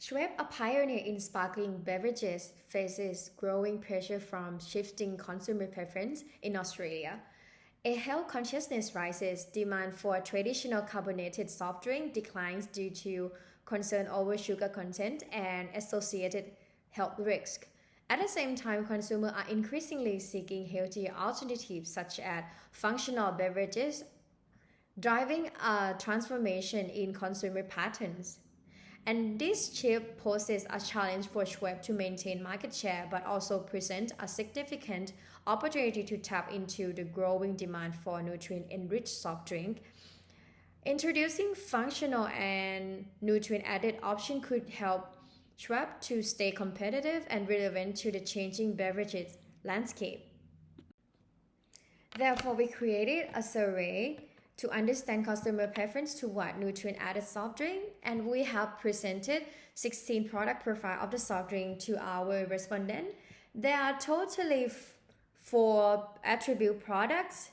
Schweppes, a pioneer in sparkling beverages, faces growing pressure from shifting consumer preference in Australia. A health consciousness rises, demand for traditional carbonated soft drink declines due to concern over sugar content and associated health risk. At the same time, consumers are increasingly seeking healthier alternatives such as functional beverages, driving a transformation in consumer patterns. And this shift poses a challenge for Schweppes to maintain market share, but also present a significant opportunity to tap into the growing demand for nutrient-enriched soft drink. Introducing functional and nutrient-added options could help Schweppes to stay competitive and relevant to the changing beverages landscape. Therefore, we created a survey to understand customer preference toward nutrient-added soft drink, and we have presented 16 product profile of the soft drink to our respondent. There are totally four attribute products,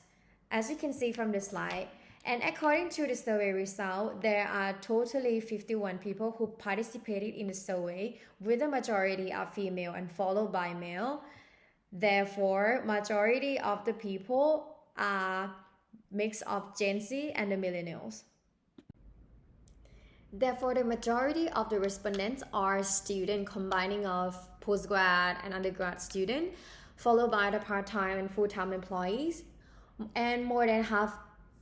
as you can see from the slide. And according to the survey result, there are totally 51 people who participated in the survey, with the majority are female and followed by male. Therefore, majority of the people are mix of Gen Z and the millennials. Therefore, the majority of the respondents are students combining of postgrad and undergrad student, followed by the part-time and full-time employees, and more than half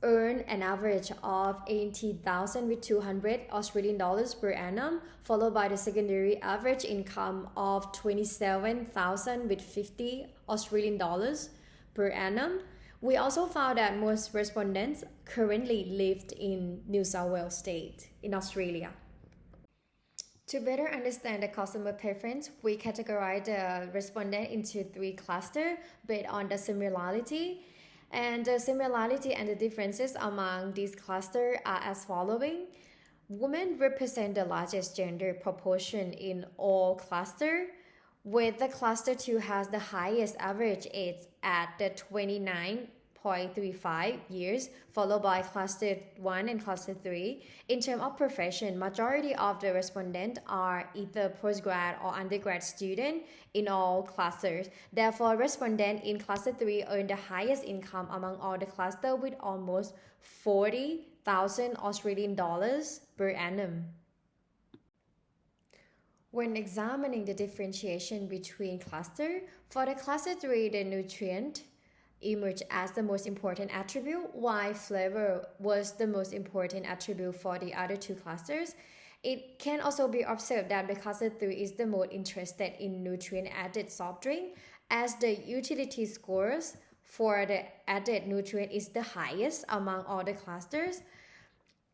earn an average of 80,000 with 200 Australian dollars per annum, followed by the secondary average income of 27,000 with 50 Australian dollars per annum. We also found that most respondents currently lived in New South Wales state in Australia. To better understand the customer preference, we categorize the respondent into three clusters based on the similarity. And the similarity and the differences among these clusters are as following. Women represent the largest gender proportion in all clusters, with the cluster 2 has the highest average age at the 29.35 years, followed by cluster 1 and cluster 3. In terms of profession, majority of the respondents are either postgrad or undergrad student in all clusters. Therefore, respondents in cluster 3 earn the highest income among all the clusters with almost 40,000 Australian dollars per annum. When examining the differentiation between cluster, for the cluster 3, the nutrient emerged as the most important attribute, while flavor was the most important attribute for the other two clusters. It can also be observed that the cluster 3 is the most interested in nutrient-added soft drink, as the utility scores for the added nutrient is the highest among all the clusters.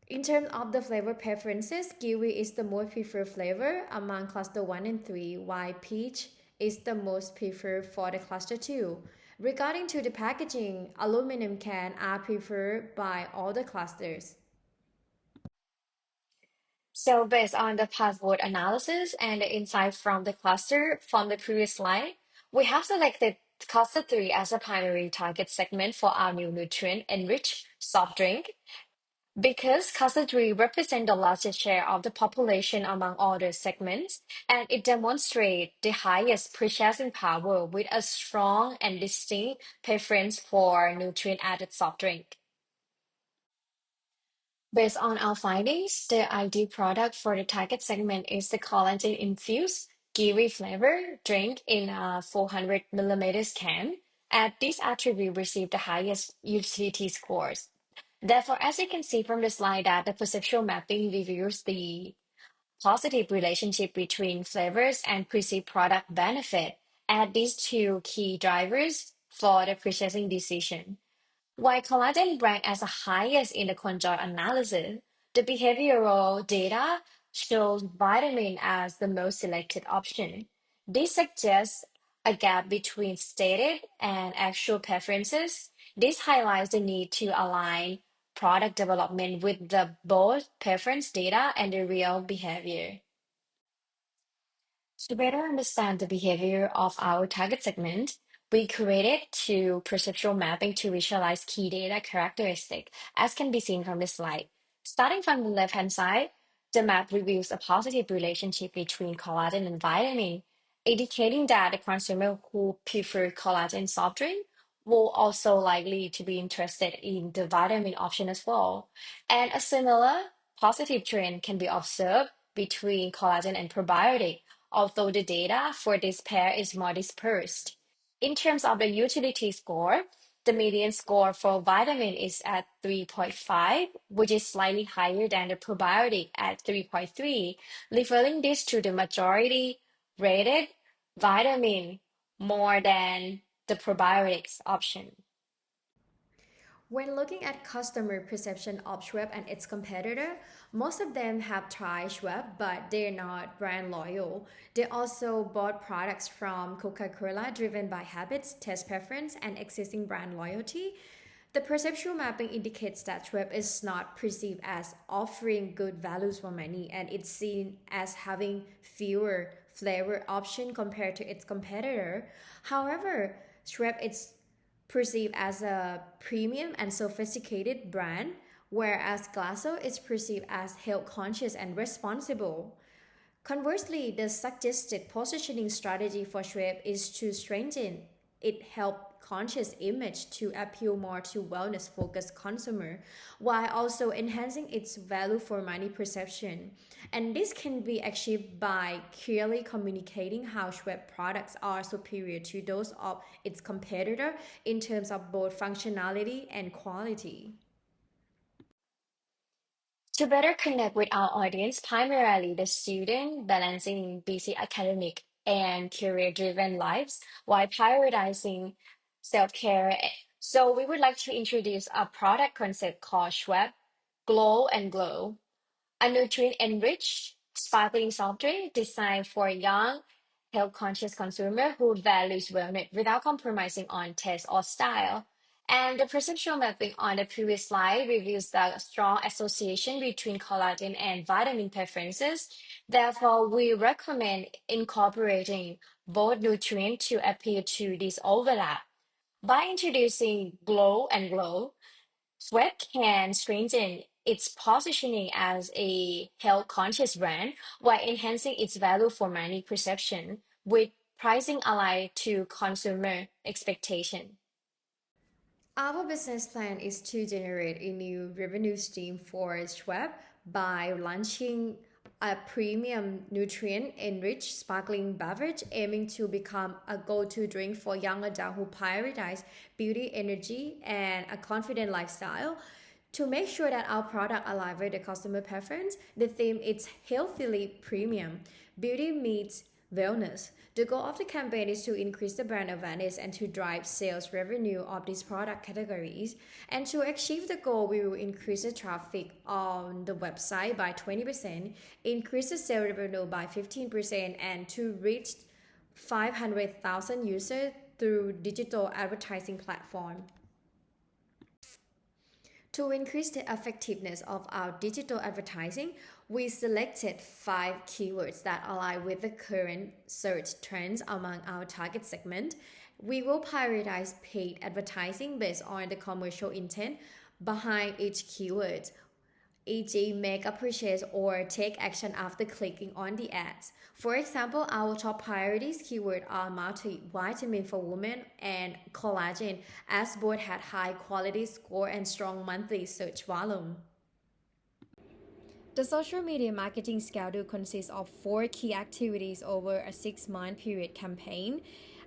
In terms of the flavor preferences, kiwi is the most preferred flavor among cluster 1 and 3, while peach is the most preferred for the cluster 2. Regarding to the packaging, aluminum cans are preferred by all the clusters. So based on the past vote analysis and the insight from the cluster from the previous slide, we have selected cluster 3 as a primary target segment for our new nutrient-enriched soft drink. Because Kassadri represents the largest share of the population among all the segments, and it demonstrates the highest purchasing power with a strong and distinct preference for nutrient-added soft drink. Based on our findings, the ideal product for the target segment is the collagen-infused kiwi flavor drink in a 400 millimeters can, and this attribute received the highest utility scores. Therefore, as you can see from the slide that the perceptual mapping reveals the positive relationship between flavors and perceived product benefit as these two key drivers for the purchasing decision. While collagen ranked as the highest in the conjoint analysis, the behavioral data shows vitamin as the most selected option. This suggests a gap between stated and actual preferences. This highlights the need to align product development with the both preference data and the real behavior. To better understand the behavior of our target segment, we created two perceptual mapping to visualize key data characteristic, as can be seen from this slide. Starting from the left-hand side, The map reveals a positive relationship between collagen and vitamin, indicating that the consumer who prefer collagen soft drink will also likely to be interested in the vitamin option as well. And a similar positive trend can be observed between collagen and probiotic, although the data for this pair is more dispersed. In terms of the utility score, the median score for vitamin is at 3.5, which is slightly higher than the probiotic at 3.3, referring this to the majority rated vitamin more than the probiotics option. When looking at customer perception of Schweppes and its competitor, most of them have tried Schweppes, but they're not brand loyal. They also bought products from Coca-Cola driven by habits, taste preference, and existing brand loyalty. The perceptual mapping indicates that Schweppes is not perceived as offering good values for money, and it's seen as having fewer flavor options compared to its competitor. However, Schweppes is perceived as a premium and sophisticated brand, whereas Glasso is perceived as health conscious and responsible. Conversely, the suggested positioning strategy for Schweppes is to strengthen its health conscious image to appeal more to wellness focused consumer while also enhancing its value for money perception. And this can be achieved by clearly communicating how Schweppes products are superior to those of its competitor in terms of both functionality and quality. To better connect with our audience, primarily the student balancing busy academic and career-driven lives while prioritizing self-care. So we would like to introduce a product concept called Schwab Glow and Glow, a nutrient-enriched sparkling soft drink designed for young, health-conscious consumer who values wellness without compromising on taste or style. And the perceptual mapping on the previous slide reveals the strong association between collagen and vitamin preferences. Therefore, we recommend incorporating both nutrients to appeal to this overlap. By introducing Glow and Glow, Sweat can strengthen its positioning as a health conscious brand while enhancing its value for money perception with pricing aligned to consumer expectation. Our business plan is to generate a new revenue stream for Schwab by launching a premium nutrient enriched sparkling beverage aiming to become a go-to drink for young adults who prioritize beauty, energy, and a confident lifestyle. To make sure that our product aligns with the customer preference, the theme is healthily premium. Beauty meets wellness. The goal of the campaign is to increase the brand awareness and to drive sales revenue of these product categories. And to achieve the goal, we will increase the traffic on the website by 20%, increase the sales revenue by 15%, and to reach 500,000 users through digital advertising platform. To increase the effectiveness of our digital advertising, we selected 5 keywords that align with the current search trends among our target segment. We will prioritize paid advertising based on the commercial intent behind each keyword, e.g., make a purchase or take action after clicking on the ads. For example, our top priorities keyword are multivitamin for women and collagen, as both had high quality score and strong monthly search volume. The social media marketing schedule consists of 4 key activities over a 6-month period campaign.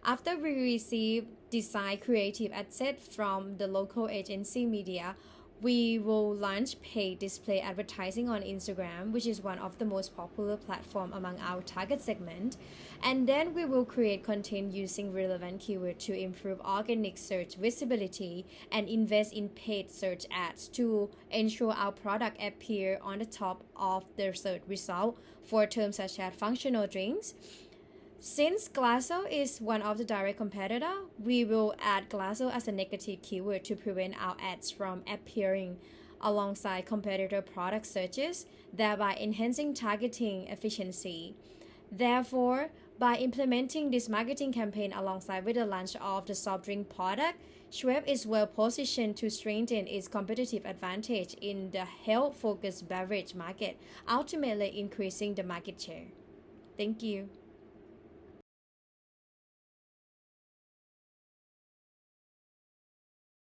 After we receive design creative assets from the local agency media, we will launch paid display advertising on Instagram, which is one of the most popular platforms among our target segment. And then we will create content using relevant keywords to improve organic search visibility and invest in paid search ads to ensure our product appear on the top of the search result for terms such as functional drinks. Since Glasso is one of the direct competitor, we will add Glasso as a negative keyword to prevent our ads from appearing alongside competitor product searches, thereby enhancing targeting efficiency. Therefore, By implementing this marketing campaign alongside with the launch of the soft drink product, Schweppes is well positioned to strengthen its competitive advantage in the health-focused beverage market, ultimately increasing the market share. Thank you.